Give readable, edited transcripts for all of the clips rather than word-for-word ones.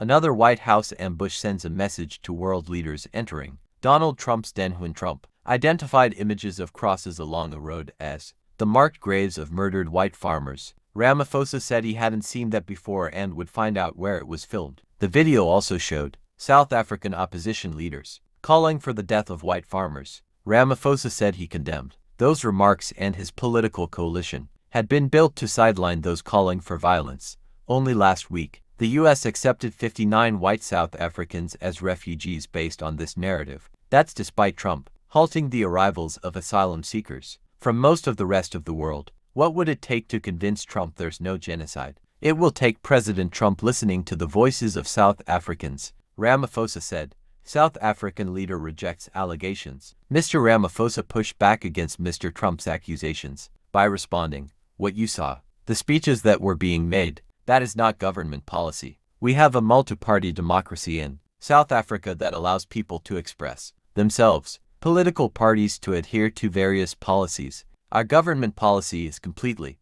Another White House ambush sends a message to world leaders entering Donald Trump's den when Trump identified images of crosses along a road as the marked graves of murdered white farmers. Ramaphosa said he hadn't seen that before and would find out where it was filmed. The video also showed South African opposition leaders calling for the death of white farmers. Ramaphosa said he condemned those remarks and his political coalition had been built to sideline those calling for violence. Only last week, the U.S. accepted 59 white South Africans as refugees based on this narrative. That's despite Trump halting the arrivals of asylum seekers from most of the rest of the world. What would it take to convince Trump there's no genocide? It will take President Trump listening to the voices of South Africans, Ramaphosa said. South African leader rejects allegations. Mr. Ramaphosa pushed back against Mr. Trump's accusations by responding, "What you saw, the speeches that were being made, that is not government policy. We have a multi-party democracy in South Africa that allows people to express themselves, political parties to adhere to various policies. Our government policy is completely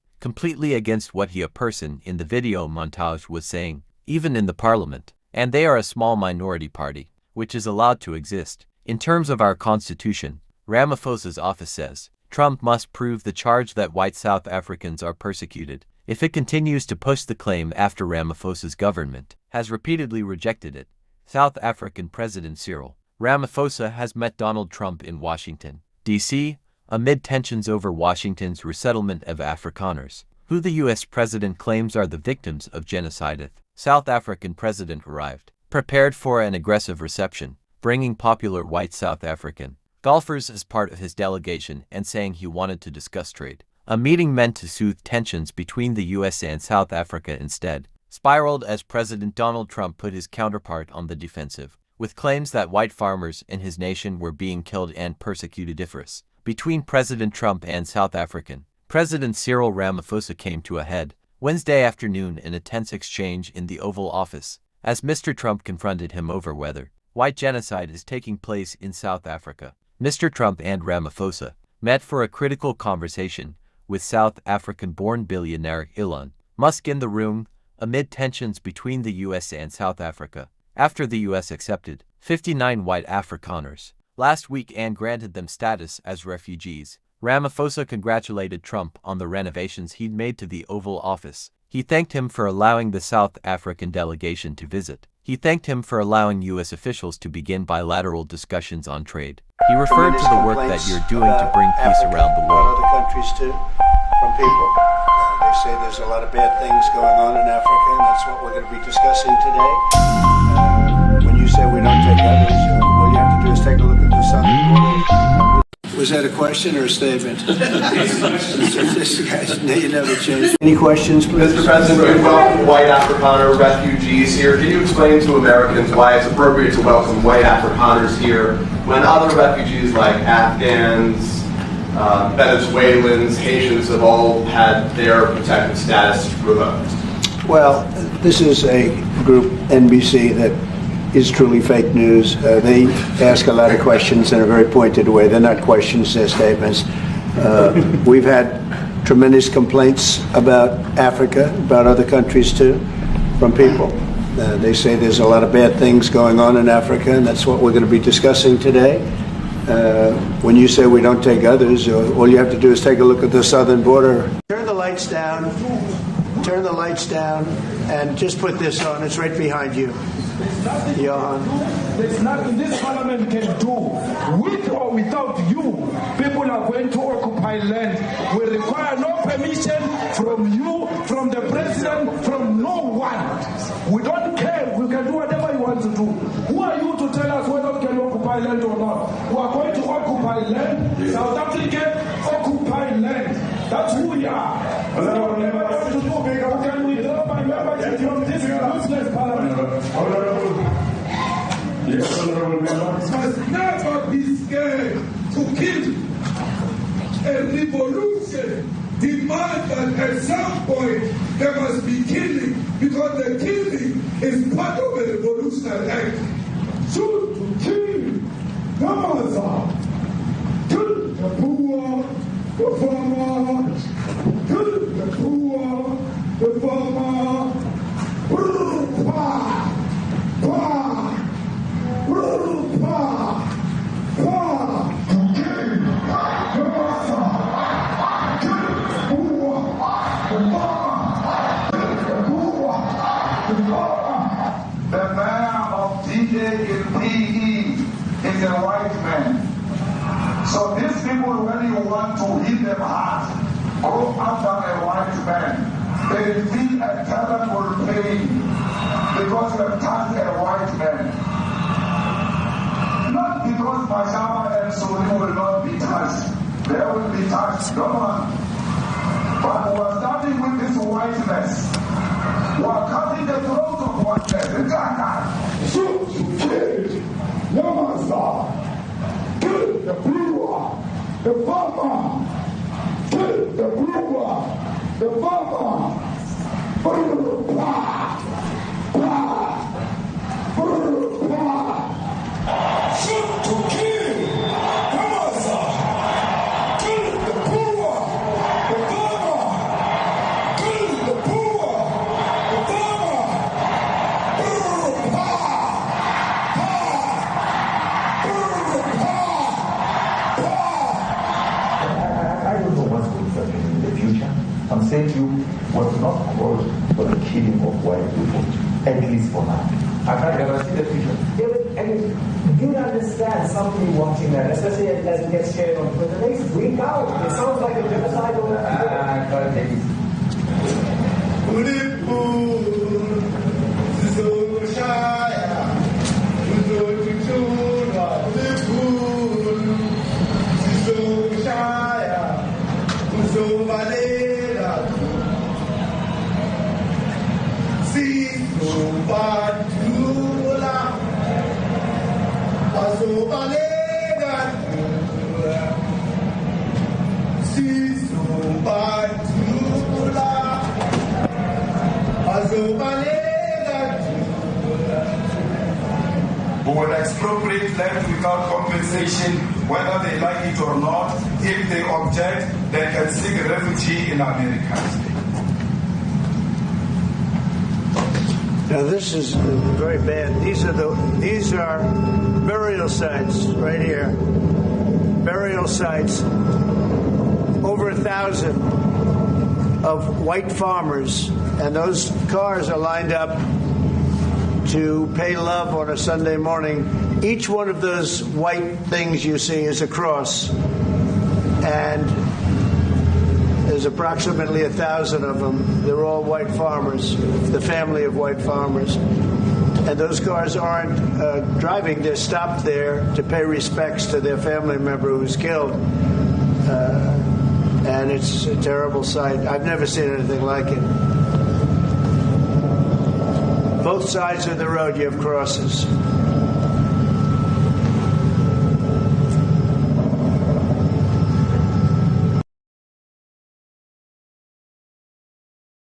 against what a person in the video montage was saying, even in the parliament. And they are a small minority party, which is allowed to exist. In terms of our constitution," Ramaphosa's office says, Trump must prove the charge that white South Africans are persecuted. If it continues to push the claim after Ramaphosa's government has repeatedly rejected it. South African President Cyril Ramaphosa has met Donald Trump in Washington, D.C., amid tensions over Washington's resettlement of Afrikaners, who the U.S. president claims are the victims of genocide. South African president arrived, prepared for an aggressive reception, bringing popular white South African golfers as part of his delegation and saying he wanted to discuss trade. A meeting meant to soothe tensions between the U.S. and South Africa instead spiraled as President Donald Trump put his counterpart on the defensive, with claims that white farmers in his nation were being killed and persecuted. Difference between President Trump and South African President Cyril Ramaphosa came to a head Wednesday afternoon in a tense exchange in the Oval Office, as Mr. Trump confronted him over whether white genocide is taking place in South Africa. Mr. Trump and Ramaphosa met for a critical conversation with South African-born billionaire Elon Musk in the room, amid tensions between the U.S. and South Africa, after the U.S. accepted 59 white Afrikaners last week and granted them status as refugees. Ramaphosa congratulated Trump on the renovations he'd made to the Oval Office. He thanked him for allowing the South African delegation to visit. He thanked him for allowing U.S. officials to begin bilateral discussions on trade. He referred to the work that you're doing to bring peace around the world. Other countries too, from people. They say there's a lot of bad things going on in Africa, and that's what we're going to be discussing today. When you say we don't take others, all you have to do is take a look at the southern border. Was that a question or a statement? This guy's, you never changed. Any questions, please? Mr. President, we welcome white Afrikaner refugees here. Can you explain to Americans why it's appropriate to welcome white Afrikaners here when other refugees like Afghans, Venezuelans, Haitians have all had their protected status revoked? Well, this is a group, NBC, that is truly fake news. They ask a lot of questions in a very pointed way. They're not questions, they're statements. We've had tremendous complaints about Africa, about other countries too, from people. They say there's a lot of bad things going on in Africa, and that's what we're going to be discussing today. When you say we don't take others, all you have to do is take a look at the southern border. Turn the lights down, and just put this on. It's right behind you. There's nothing this parliament can do. With or without you, people are going to occupy land. We require no permission from you, from the president, from no one. We don't care. We can do whatever you want to do. Who are you to tell us whether we can occupy land or not? We are going to occupy land. South Africa occupy land. That's who we are. So whatever you want to do, we can withdraw my membership from this useless parliament. Yes, Honorable Member. Must never be scared to kill. A revolution demands that at some point there must be killing, because the killing is part of a revolutionary act. Shoot to kill, Gaza, kill the poor, the farmer, kill the poor, the farmer, The mayor of DJ in PE is a white man. So these people, when you want to hit them hard, go after a white man. They feel a terrible pain because you have touched a white man. Not because Mashama and Suri will not be touched. They will be touched, no one. But we are starting with this whiteness. We are cutting the throat of whiteness. Shoot, kill, Yamasa, kill the brewer, the farmer, kill the brewer, the farmer, shoot to kill, Yamasa, kill the brewer, the farmer, kill the brewer, the farmer, I don't know what's going to happen in the future. I'm saying you was not called for the killing of white people, at least for now. I can't ever see the future. Yeah, but, I mean, you understand somebody watching that, especially as it gets shared on Twitter, they freak out. It sounds like a genocide on that. I can't take it. Who will expropriate land without compensation, whether they like it or not. If they object, they can seek refugee in America. Now this is very bad. These are burial sites right here. Burial sites. Over 1,000 of white farmers, and those cars are lined up to pay love on a Sunday morning. Each one of those white things you see is a cross, and there's approximately 1,000 of them. They're all white farmers, the family of white farmers. And those cars aren't driving, they're stopped there to pay respects to their family member who was killed. And it's a terrible sight. I've never seen anything like it. Both sides of the road you have crosses.